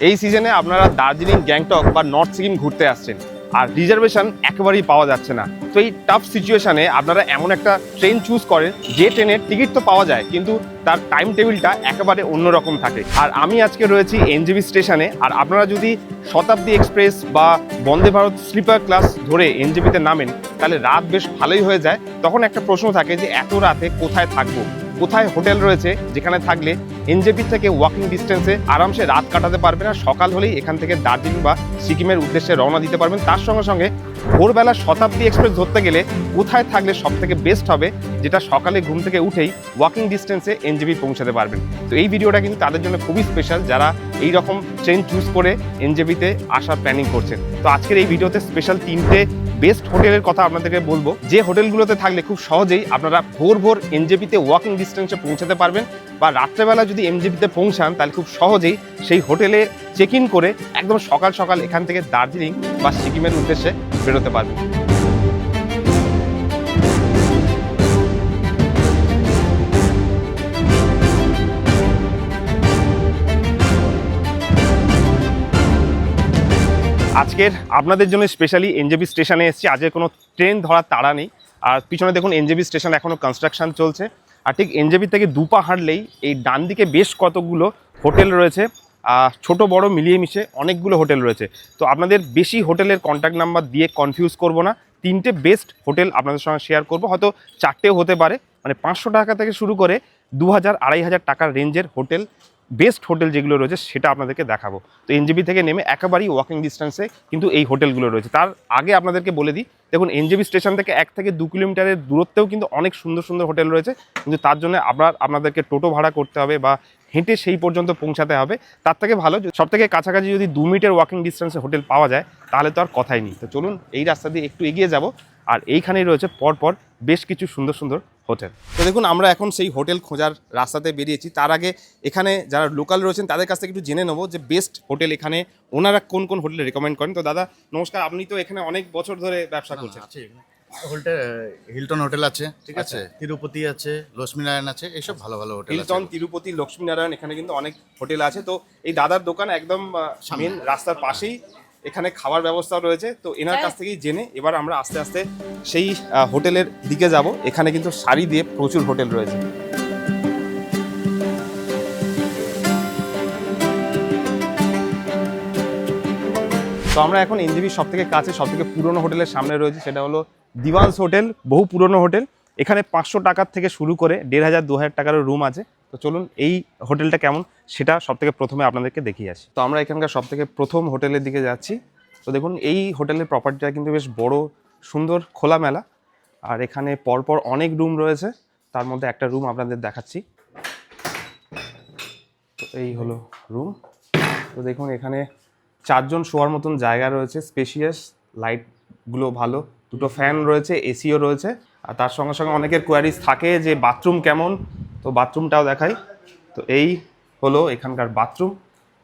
এই সিজনে আপনারা দার্জিলিং, গ্যাংটক বা নর্থ সিকিম ঘুরতে আসছেন আর রিজার্ভেশন একেবারেই পাওয়া যাচ্ছে না। তো এই টাফ সিচুয়েশনে আপনারা এমন একটা ট্রেন চুজ করেন যে ট্রেনের টিকিট তো পাওয়া যায় কিন্তু তার টাইম টেবিলটা একেবারে অন্যরকম থাকে। আর আমি আজকে রয়েছি এনজেপি স্টেশনে। আর আপনারা যদি শতাব্দী এক্সপ্রেস বা বন্দে ভারত স্লিপার ক্লাস ধরে এনজেপিতে নামেন তাহলে রাত বেশ ভালোই হয়ে যায়। তখন একটা প্রশ্ন থাকে যে এত রাতে কোথায় থাকবো, কোথায় হোটেল রয়েছে যেখানে থাকলে এনজেপি থেকে ওয়াকিং ডিস্টেন্সে আরামসে রাত কাটাতে পারবেন আর সকাল হলেই এখান থেকে দার্জিলিং বা সিকিমের উদ্দেশ্যে রওনা দিতে পারবেন। তার সঙ্গে সঙ্গে ভোরবেলা শতাব্দী এক্সপ্রেস ধরতে গেলে কোথায় থাকলে সব থেকে বেস্ট হবে, যেটা সকালে ঘুম থেকে উঠেই ওয়াকিং ডিস্টেন্সে এনজেপি পৌঁছাতে পারবেন। তো এই ভিডিওটা কিন্তু তাদের জন্য খুবই স্পেশাল যারা এই রকম ট্রেন চুজ করে এনজেপিতে আসার প্ল্যানিং করছেন। তো আজকের এই ভিডিওতে স্পেশাল 3টে বেস্ট হোটেলের কথা আপনাদেরকে বলবো, যে হোটেলগুলোতে থাকলে খুব সহজেই আপনারা ভোর এনজেপিতে ওয়াকিং ডিস্টেন্সে পৌঁছাতে পারবেন, বা রাত্রেবেলা যদি এনজেপিতে পৌঁছান তাহলে খুব সহজেই সেই হোটেলে চেক ইন করে একদম সকাল সকাল এখান থেকে দার্জিলিং বা সিকিমের উদ্দেশ্যে বেরোতে পারবেন। আজকের আপনাদের জন্য স্পেশালি এনজেপি স্টেশনে এসেছি। আজকের কোনো ট্রেন ধরার তাড়া নেই। আর পিছনে দেখুন এনজেপি স্টেশন এখনও কনস্ট্রাকশন চলছে। আর ঠিক এনজেপি থেকে দুপা হাঁটলেই এই ডান দিকে বেশ কতগুলো হোটেল রয়েছে, ছোট বড় মিলিয়ে মিশে অনেকগুলো হোটেল রয়েছে। তো আপনাদের বেশি হোটেলের কন্ট্যাক্ট নাম্বার দিয়ে কনফিউজ করব না, 3টে বেস্ট হোটেল আপনাদের সঙ্গে শেয়ার করব। হয়তো 4টেও হতে পারে, মানে 500 টাকা থেকে শুরু করে 2000-2500 টাকার রেঞ্জের হোটেল, বেস্ট হোটেল যেগুলো রয়েছে সেটা আপনাদেরকে দেখাবো। তো এনজেপি থেকে নেমে একেবারেই ওয়াকিং ডিস্টেন্সে কিন্তু এই হোটেলগুলো রয়েছে। তার আগে আপনাদেরকে বলে দিই, দেখুন এনজেপি স্টেশন থেকে 1 থেকে 2 কিলোমিটারের দূরত্বেও কিন্তু অনেক সুন্দর সুন্দর হোটেল রয়েছে, কিন্তু তার জন্য আপনাদেরকে টোটো ভাড়া করতে হবে বা হেঁটে সেই পর্যন্ত পৌঁছাতে হবে। তার থেকে ভালো সব থেকে কাছাকাছি যদি 2 মিনিটের ওয়াকিং ডিস্টেন্সে হোটেল পাওয়া যায় তাহলে তো আর কথাই নেই। তো চলুন এই রাস্তা দিয়ে একটু এগিয়ে যাব, আর এইখানেই রয়েছে পরপর বেশ কিছু সুন্দর সুন্দর হোটেল। তো দেখুন আমরা এখন সেই হোটেল খোঁজার রাস্তাতে বেরিয়েছি। তার আগে এখানে যারা লোকাল রয়েছেন তাদের কাছ থেকে একটু জেনে নেবো যে বেস্ট হোটেল এখানে ওনারা কোন কোন হোটেল রেকমেন্ড করেন। তো দাদা নমস্কার, আপনি তো এখানে অনেক বছর ধরে ব্যবসা করছেন। হোটেল হিলটন হোটেল আছে, ঠিক আছে, তিরুপতি আছে, লক্ষ্মীনারায়ণ আছে, এইসব ভালো ভালো হোটেল আছে। হিলটন, তিরুপতি, লক্ষ্মীনারায়ণ, এখানে কিন্তু অনেক হোটেল আছে। তো এই দাদার দোকান একদম মেন রাস্তার পাশেই, এখানে খাবার ব্যবস্থাও রয়েছে। তো এনার কাছ থেকেই জেনে এবার আমরা আস্তে আস্তে সেই হোটেলের দিকে যাব। এখানে কিন্তু সারি দিয়ে প্রচুর হোটেল রয়েছে। তো আমরা এখন এনজেপির সব থেকে কাছে সব থেকে পুরনো হোটেলের সামনে রয়েছে, সেটা হলো দিওয়ান্স হোটেল। বহু পুরনো হোটেল, এখানে 500 টাকার থেকে শুরু করে 1500-2000 টাকারও রুম আছে। তো চলুন এই হোটেলটা কেমন সেটা সব থেকে প্রথমে আপনাদেরকে দেখিয়ে আসি। তো আমরা এখানকার সব থেকে প্রথম হোটেলের দিকে যাচ্ছি। তো দেখুন এই হোটেলের প্রপার্টিটা কিন্তু বেশ বড়, সুন্দর, খোলামেলা। আর এখানে পরপর অনেক রুম রয়েছে, তার মধ্যে একটা রুম আপনাদের দেখাচ্ছি। তো এই হলো রুম। তো দেখুন এখানে 4 জন শোয়ার মতন জায়গা রয়েছে, স্পেশিয়াস, লাইটগুলো ভালো, 2টো ফ্যান রয়েছে, এসিও রয়েছে। আর তার সঙ্গে সঙ্গে অনেকের কোয়ারিজ থাকে যে বাথরুম কেমন, তো বাথরুমটাও দেখাই। তো এই হলো এখানকার বাথরুম।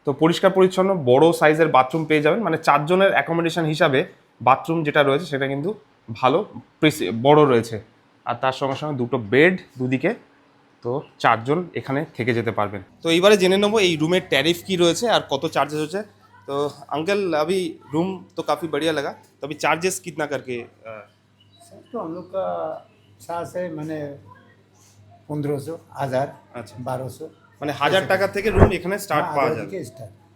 তো পরিষ্কার পরিচ্ছন্ন বড় সাইজের বাথরুম পেয়ে যাবেন, মানে 4 জনের অ্যাকোমোডেশন হিসাবে বাথরুম যেটা রয়েছে সেটা কিন্তু ভালো বড় রয়েছে। আর তার সঙ্গে সঙ্গে 2টো বেড দুদিকে, তো 4 জন এখানে থেকে যেতে পারবেন। তো এইবারে জেনে নেবো এই রুমের ট্যারিফ কি রয়েছে আর কত চার্জেস হচ্ছে। तो अंकल अभी रूम तो काफ़ी बढ़िया लगा, तो अभी चार्जेस कितना करके? सर तो हम लोग का सास है मैंने 1500, 1000, अच्छा 1200, মানে 1000 টাকা থেকে রুম এখানে স্টার্ট পাওয়া যায়।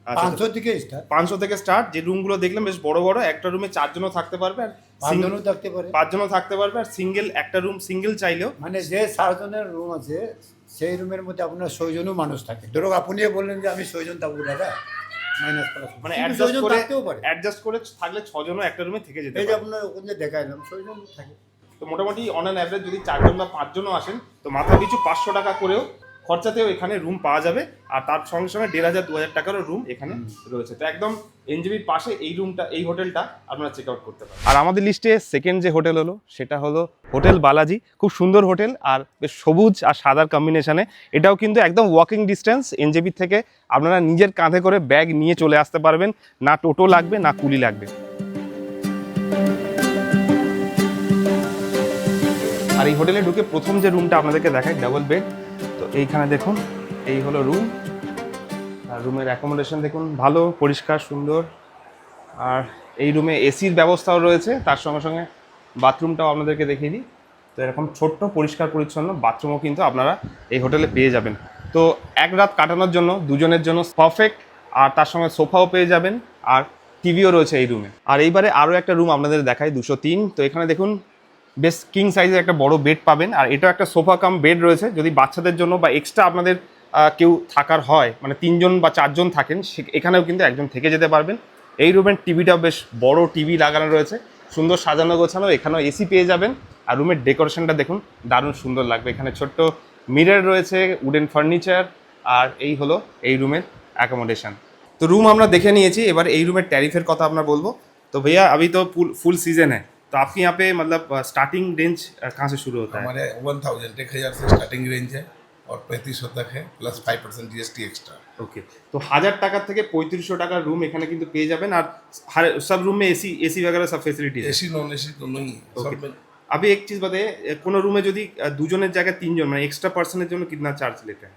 500 থেকে স্টার্ট, 500 থেকে স্টার্ট। যে রুমগুলো দেখলাম বেশ বড় বড়, একটা রুমে 4 জনও থাকতে পারবে আর 5 জনও থাকতে পারে, 5 জনও থাকতে পারবে। আর সিঙ্গেল একটা রুম সিঙ্গেল চাইলেও, মানে যে 7 জনের রুম আছে সেই রুমের মধ্যে আপনার 6 জনও মানুষ থাকে। ধরো আপনি বললেন যে আমি 6 জন থাকবো দাদা, মাইনাস প্লাস মানে 6 জন থাকতেও পারে। অ্যাডজাস্ট করে থাকলে 6 জনও একটা রুমে থেকে যেতে এই যে পারে। আপনার ওখানে দেখাইলাম 6 জন থাকে। তো মোটামুটি অন অ্যান অ্যাভারেজ যদি 4 জন বা 5 জনও আসেন তো মাথা পিছু 500 টাকা করেও খরচাতেও এখানে রুম পাওয়া যাবে। আর তার সঙ্গে সঙ্গে 1500-2000 টাকারও রুম এখানে রয়েছে। তো একদম এনজেপির পাশে এই রুমটা, এই হোটেলটা আপনারা চেক আউট করতে পারেন। আর আমাদের লিস্টে সেকেন্ড যে হোটেল হলো সেটা হলো হোটেল বালাজি। খুব সুন্দর হোটেল আর বেশ সবুজ আর সাদার কম্বিনেশনে। এটাও কিন্তু একদম ওয়াকিং ডিস্টেন্স এনজেপি থেকে। আপনারা নিজের কাঁধে করে ব্যাগ নিয়ে চলে আসতে পারবেন, না টোটো লাগবে না কুলি লাগবে। আর এই হোটেলে ঢুকে প্রথম যে রুমটা আপনাদেরকে দেখায় ডাবল বেড। তো এইখানে দেখুন এই হলো রুম। আর রুমের অ্যাকোমোডেশন দেখুন ভালো, পরিষ্কার, সুন্দর। আর এই রুমে এসির ব্যবস্থাও রয়েছে, তার সঙ্গে সঙ্গে বাথরুমটাও আপনাদেরকে দেখিয়ে দিই। তো এরকম ছোট্ট পরিষ্কার পরিচ্ছন্ন বাথরুমও কিন্তু আপনারা এই হোটেলে পেয়ে যাবেন। তো এক রাত কাটানোর জন্য দুজনের জন্য পারফেক্ট। আর তার সঙ্গে সোফাও পেয়ে যাবেন, আর টিভিও রয়েছে এই রুমে। আর এইবারে আরও একটা রুম আপনাদের দেখাই, 203। তো এখানে দেখুন বেশ কিং সাইজের একটা বড় বেড পাবেন, আর এটাও একটা সোফা কাম বেড রয়েছে। যদি বাচ্চাদের জন্য বা এক্সট্রা আপনাদের কেউ থাকার হয়, মানে 3 জন বা 4 জন থাকেন, এখানেও কিন্তু একজন থেকে যেতে পারবেন। এই রুমের টিভিটাও বেশ বড় টিভি লাগানো রয়েছে, সুন্দর সাজানো গোছানো। এখানেও এসি পেয়ে যাবেন। আর রুমের ডেকোরেশনটা দেখুন, দারুণ সুন্দর লাগবে। এখানে ছোট্ট মিরর রয়েছে, উডেন ফার্নিচার। আর এই হলো এই রুমের অ্যাকোমোডেশন। তো রুম আমরা দেখে নিয়েছি, এবার এই रूमेर टैरिफर কথা আমরা বলবো। तो भैया अभी तो फुल सीजन है, तो आपके यहाँ पे मतलब स्टार्टिंग रेंज कहाँ से शुरू होता है? हमारे 1000 से स्टार्टिंग रेंज है और 3500 तक है प्लस 5% GST एक्स्ट्रा। ओके, तो 1000 টাকা থেকে 3500 টাকার রুম এখানে কিন্তু পেয়ে যাবেন। আর सब रूम में एसी वगैरह सब फैसिलिटीज है? एसी नॉन एसी दोनों ही है। ओके, सब में अभी एक चीज बताइए, কোনো রুমে যদি দুজনের জায়গায় 3 জন মানে এক্সট্রা পার্সনের জন্য कितना চার্জ लेते हैं?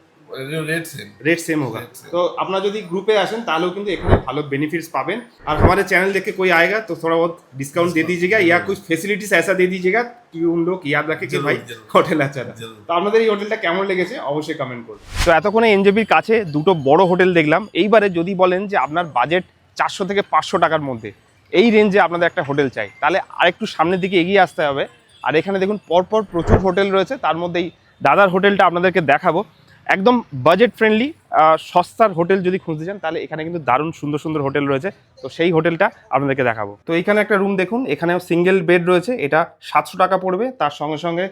Rate same. रेट सेम होगा। Rate same। तो अपना যদি গ্রুপে আসেন তাহলেও কিন্তু এখানে ভালো বেনিফিट्स पाবেন। और हमारे चैनल देख के कोई आएगा तो थोड़ा बहुत डिस्काउंट दे दीजिएगा, या कुछ फैसिलिटीज ऐसा दे दीजिएगा कि उन लोग याद रखे कि जरूर, भाई जरूर। হোটেল আছে। जरूर। তো আপনাদের এই হোটেলটা কেমন লেগেছে অবশ্যই কমেন্ট করুন। তো এতক্ষণে এনজেপির কাছে দুটো বড় হোটেল দেখলাম। এইবারে যদি বলেন যে আপনার বাজেট 400 থেকে 500 টাকার মধ্যে এই রেঞ্জে আপনাদের একটা হোটেল চাই, তাহলে আরেকটু সামনের দিকে এগিয়ে আসতে হবে। আর এখানে দেখুন পরপর প্রচুর হোটেল রয়েছে, তার মধ্যে এই দাদার হোটেলটা আপনাদেরকে দেখাবো। একদম বাজেট ফ্রেন্ডলি সস্তার হোটেল যদি খুঁজতে চান তাহলে এখানে কিন্তু দারুণ সুন্দর সুন্দর হোটেল রয়েছে। তো সেই হোটেলটা আপনাদেরকে দেখাবো। তো এখানে একটা রুম দেখুন, এখানেও সিঙ্গেল বেড রয়েছে, এটা 700 টাকা পড়বে। তার সঙ্গে সঙ্গে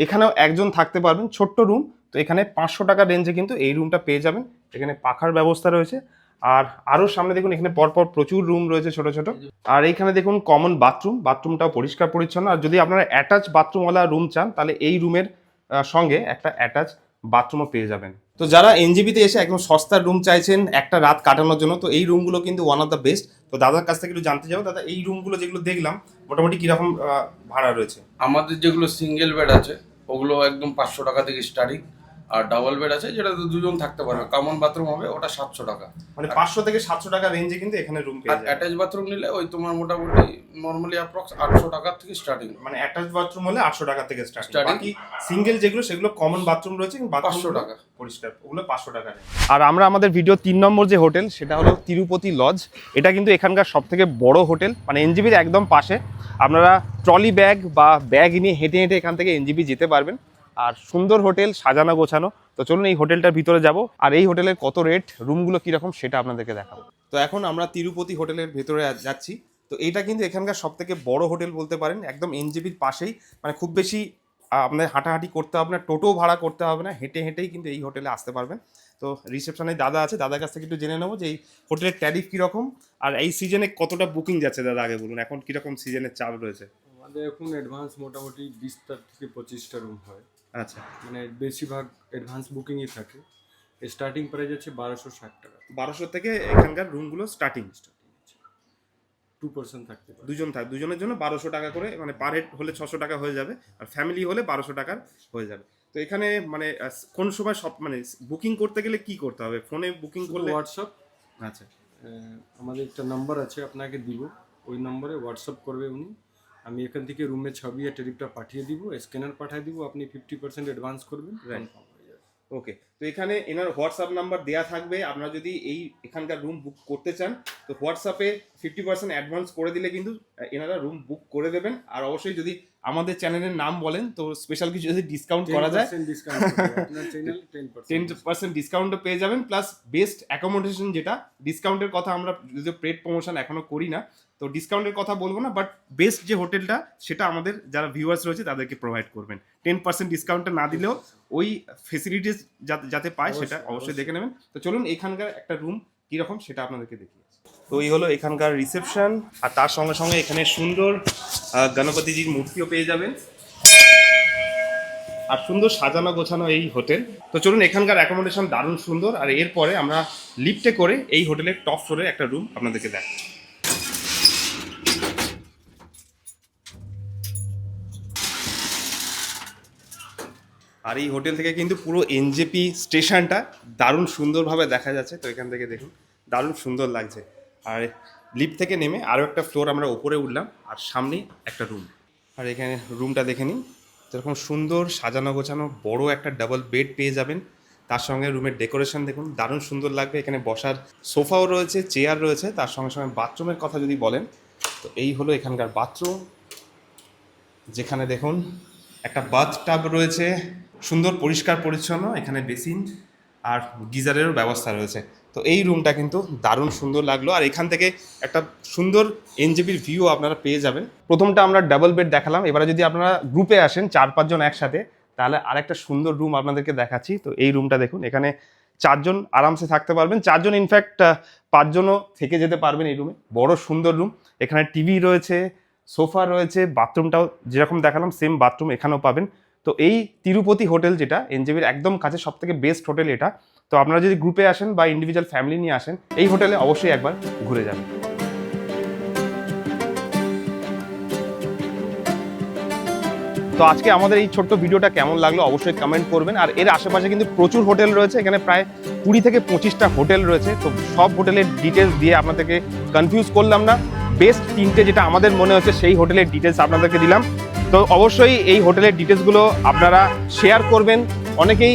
এখানেও একজন থাকতে পারবেন, ছোট্ট রুম। তো এখানে 500 টাকা রেঞ্জে কিন্তু এই রুমটা পেয়ে যাবেন। এখানে পাখার ব্যবস্থা রয়েছে। আর আরও সামনে দেখুন এখানে পরপর প্রচুর রুম রয়েছে ছোট ছোট। আর এইখানে দেখুন কমন বাথরুমটাও পরিষ্কার পরিচ্ছন্ন। আর যদি আপনারা অ্যাটাচ বাথরুমওয়ালা রুম চান তাহলে এই রুমের সঙ্গে একটা অ্যাটাচ বাথরুমও পেয়ে যাবেন। তো যারা এনজেপিতে এসে একদম সস্তার রুম চাইছেন একটা রাত কাটানোর জন্য, তো এই রুমগুলো কিন্তু ওয়ান অফ দ্য বেস্ট। তো দাদার কাছ থেকে একটু জানতে যাবো, দাদা এই রুমগুলো যেগুলো দেখলাম মোটামুটি কিরকম ভাড়া রয়েছে? আমাদের যেগুলো সিঙ্গেল বেড আছে ওগুলো একদম 500 টাকা থেকে স্টার্টিং, আর ডাবল বেড আছে যেটা দুজন থাকতে পারবে, কমন বাথরুম হবে ওটা 700 টাকা। মানে 500 থেকে 700 টাকা রেঞ্জে কিন্তু এখানে রুম পেয়ে আর যাবেন। অ্যাটাচ বাথরুম নিলে ওই তোমার মোটামুটি নর্মালি অ্যাপ্রক্স 800 টাকা থেকে স্টার্টিং। মানে অ্যাটাচ বাথরুম হলে 800 টাকা থেকে স্টার্ট। Starting। বাকি সিঙ্গেল যেগুলো সেগুলো কমন বাথরুম রয়েছে, 500 টাকা পরিষ্কার, ওগুলো 500 টাকা। আর আমরা আমাদের ভিডিও 3 নম্বর যে হোটেল সেটা হলো তিরুপতি লজ। এটা কিন্তু এখানকার সব থেকে বড় হোটেল, মানে এনজেপির একদম পাশে। আপনারা ট্রলি ব্যাগ বা ব্যাগ নিয়ে হেঁটে হেঁটে এখান থেকে এনজেপি যেতে পারবেন। আর সুন্দর হোটেল, সাজানো গোছানো। তো চলুন এই হোটেলটার ভিতরে যাব, আর এই হোটেলের কত রেট, রুমগুলো কীরকম সেটা আপনাদেরকে দেখাবো। তো এখন আমরা তিরুপতি হোটেলের ভেতরে যাচ্ছি। তো এটা কিন্তু এখানকার সব থেকে বড় হোটেল বলতে পারেন, একদম এনজেপির পাশেই। মানে খুব বেশি আপনাদের হাঁটাহাঁটি করতে হবে না, টোটো ভাড়া করতে হবে না, হেঁটে হেঁটেই কিন্তু এই হোটেলে আসতে পারবেন। তো রিসেপশনে দাদা আছে, দাদার কাছ থেকে একটু জেনে নেবো যে এই হোটেলের ট্যারিফ কীরকম, আর এই সিজনে কতটা বুকিং যাচ্ছে। দাদা আগে বলুন এখন কীরকম সিজনের চাপ রয়েছে? আমাদের এখন অ্যাডভান্স মোটামুটি 20টা থেকে 25টা রুম হয়। আচ্ছা, মানে বেশিরভাগ অ্যাডভান্স বুকিংই থাকে। স্টার্টিং প্রাইস আছে 1260 টাকা। 1200 থেকে এখানকার রুমগুলো স্টার্টিং। 2% থাকতে পারে। দুজনের জন্য 1200 টাকা করে, মানে পার হেড হলে 600 টাকা হয়ে যাবে, আর ফ্যামিলি হলে 1200 টাকার হয়ে যাবে। তো এখানে মানে কোন সময় সব মানে বুকিং করতে গেলে কি করতে হবে? ফোনে বুকিং করলে? হোয়াটসঅ্যাপ, আচ্ছা, আমাদের একটা নাম্বার আছে আপনাকে দিব, ওই নম্বরে হোয়াটসঅ্যাপ করবে উনি। আমি এখান থেকে রুমের ছবি আর টেরিফটা পাঠিয়ে দিব, স্ক্যানার পাঠিয়ে দিব, আপনি 50% অ্যাডভান্স করবেন। Right। ওকে, তো এখানে এনার হোয়াটসঅ্যাপ নাম্বার দেওয়া থাকবে। আপনারা যদি এখানকার রুম বুক করতে চান তো হোয়াটসঅ্যাপে 50% অ্যাডভান্স করে দিলে কিন্তু এনারা রুম বুক করে দেবেন। আর অবশ্যই যদি আমাদের চ্যানেলের নাম বলেন তো স্পেশাল কিছু যদি ডিসকাউন্ট করা যায়, 10% ডিসকাউন্টও পেয়ে যাবেন। প্লাস বেস্ট অ্যাকোমোডেশন, যেটা ডিসকাউন্টের কথা আমরা যদিও পেড প্রমোশন এখনো করি না, তো ডিসকাউন্টের কথা বলবো না, বাট বেস্ট যে হোটেলটা সেটা আমাদের যারা ভিউয়ার্স রয়েছে তাদেরকে প্রোভাইড করবেন। 10% ডিসকাউন্টটা না দিলেও ওই ফেসিলিটিস যাতে পায় সেটা অবশ্যই দেখে নেবেন। তো চলুন এখানকার একটা রুম কীরকম সেটা আপনাদেরকে দেখি। তো এই হলো এখানকার রিসেপশন, আর তার সঙ্গে সঙ্গে এখানে সুন্দর গণপতিজির মূর্তিও পেয়ে যাবেন, আর সুন্দর সাজানো গোছানো এই হোটেল। তো চলুন এখানকার অ্যাকোমোডেশন দারুণ সুন্দর। আর এরপরে আমরা লিফটে করে এই হোটেলের টপ ফ্লোরে একটা রুম আপনাদেরকে দেখাই। আর এই হোটেল থেকে কিন্তু পুরো এনজেপি স্টেশনটা দারুণ সুন্দরভাবে দেখা যাচ্ছে। তো এখান থেকে দেখুন দারুণ সুন্দর লাগছে। আর লিফট থেকে নেমে আরও একটা ফ্লোর আমরা উপরে উঠলাম, আর সামনেই একটা রুম। আর এখানে রুমটা দেখে নিন, যেরকম সুন্দর সাজানো গোছানো বড় একটা ডাবল বেড পেয়ে যাবেন। তার সঙ্গে রুমের ডেকোরেশন দেখুন দারুণ সুন্দর লাগবে। এখানে বসার সোফাও রয়েছে, চেয়ার রয়েছে। তার সঙ্গে সঙ্গে বাথরুমের কথা যদি বলেন তো এই হলো এখানকার বাথরুম, যেখানে দেখুন একটা বাথ টাব রয়েছে, সুন্দর পরিষ্কার পরিচ্ছন্ন। এখানে বেসিন আর গিজারেরও ব্যবস্থা রয়েছে। তো এই রুমটা কিন্তু দারুণ সুন্দর লাগলো। আর এখান থেকে একটা সুন্দর এনজেপির ভিউ আপনারা পেয়ে যাবেন। প্রথমটা আমরা ডাবল বেড দেখালাম, এবারে যদি আপনারা গ্রুপে আসেন 4-5 জন একসাথে, তাহলে আরেকটা সুন্দর রুম আপনাদেরকে দেখাচ্ছি। তো এই রুমটা দেখুন, এখানে 4 জন আরামসে থাকতে পারবেন। 4 জন ইনফ্যাক্ট 5 জনও থেকে যেতে পারবেন এই রুমে। বড় সুন্দর রুম, এখানে টিভি রয়েছে, সোফা রয়েছে, বাথরুমটাও যেরকম দেখালাম সেম বাথরুম এখানেও পাবেন। তো এই তিরুপতি হোটেল, যেটা এনজেপির একদম কাছে সবথেকে বেস্ট হোটেল এটা। তো আপনারা যদি গ্রুপে আসেন বা ইন্ডিভিজুয়াল ফ্যামিলি নিয়ে আসেন, এই হোটেলে অবশ্যই একবার ঘুরে যাবেন। তো আজকে আমাদের এই ছোট্ট ভিডিওটা কেমন লাগলো অবশ্যই কমেন্ট করবেন। আর এর আশেপাশে কিন্তু প্রচুর হোটেল রয়েছে, এখানে প্রায় 20 থেকে 25টা হোটেল রয়েছে। তো সব হোটেলের ডিটেলস দিয়ে আপনাদেরকে কনফিউজ করলাম না। বেস্ট 3টে যেটা আমাদের মনে হচ্ছে সেই হোটেলের ডিটেলস আপনাদেরকে দিলাম। তো অবশ্যই এই হোটেলের ডিটেলসগুলো আপনারা শেয়ার করবেন। অনেকেই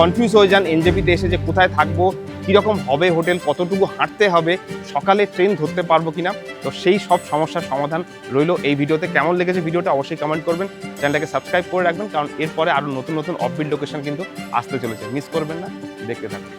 কনফিউজ হয়ে যান এনজেপিতে এসে যে কোথায় থাকবো, কীরকম হবে হোটেল, কতটুকু হাঁটতে হবে, সকালে ট্রেন ধরতে পারবো কিনা। তো সেই সব সমস্যার সমাধান রইলো এই ভিডিওতে। কেমন লেগেছে ভিডিওটা অবশ্যই কমেন্ট করবেন, চ্যানেলটাকে সাবস্ক্রাইব করে রাখবেন, কারণ এরপরে আরও নতুন নতুন অফবিট লোকেশন কিন্তু আসতে চলেছে। মিস করবেন না, দেখতে থাকুন।